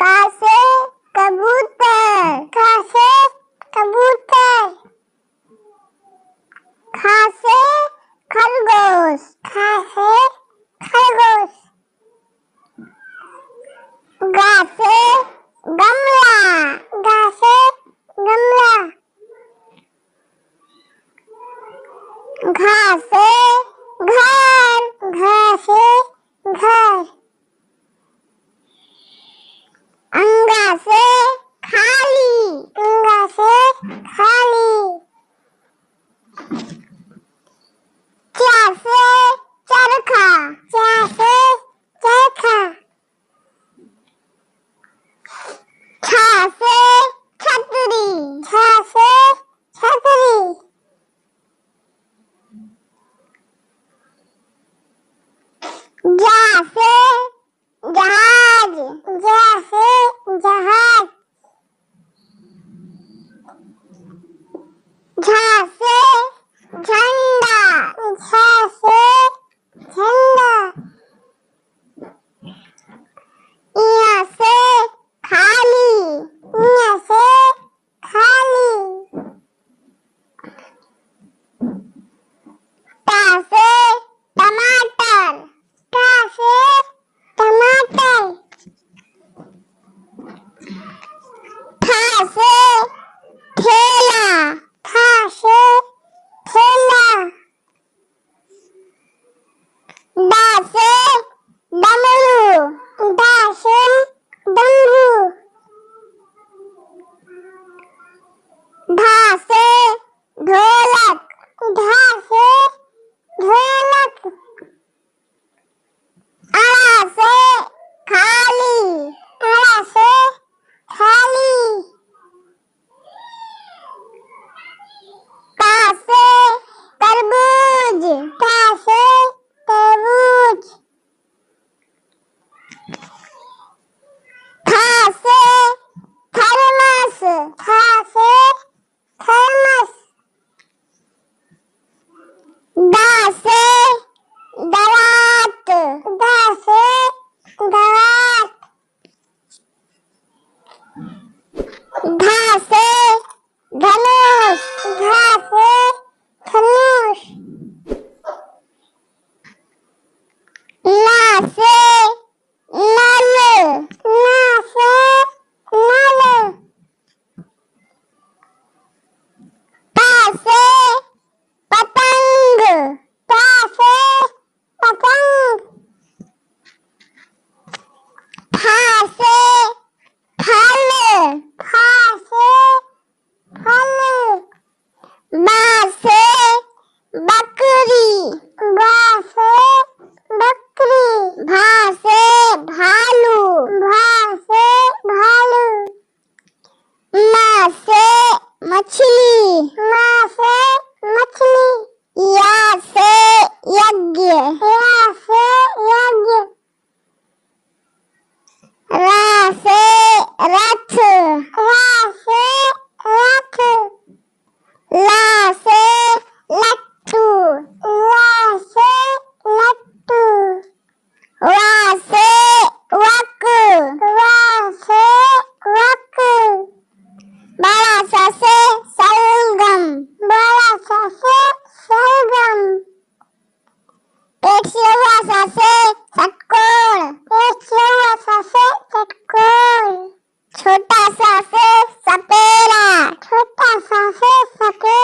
का से कबूतर, का से कबूतर। खा से खरगोश, खा से खरगोश। गा से गमला, गा से गमला। घा से घर, घा से घर। अंगा से खाली, अंगा से खाली। चा से चरखा, चा से चरखा। छा से छतरी, छा से छतरी। जा से जहाज, जा से जहाज। झा से झंडा, झा से झंडा। इया से खाली, इया से खाली। टा से टमाटर, टा से टमाटर। ठा से ठेला, ठा से ठेला। डा से डमरू, डा से डमरू। ढा से ढोलक, ढा से ढोलक। अड़ा से खाली, अड़ा से खाली। ता से तरबूज, ता से तरबूज। था से थर्मस, था से थर्मस। दा से दरात, दा से दरात। धा से धनुष, धा से धनुष। ला से नल, ला से नल। पा से पतंग, पा से पतंग। फा से फल, फा से फल। बा से बकरी, बा से बकरी। भा से भालू, भा से भालू। मा से मछली, मा से मछली। या से यज्ञ, या से यज्ञ। रा से रथ, रा से रथ। ला से लट्टू, ला से लट्टू। वा से वक, वा से वक। बड़ा सा से सलगम, बड़ा सा से सलगम। एक से हुआ सा से षटकोण, एक से हुआ सा से षटकोण। छोटा सा से सपेरा, छोटा सा से सपेरा।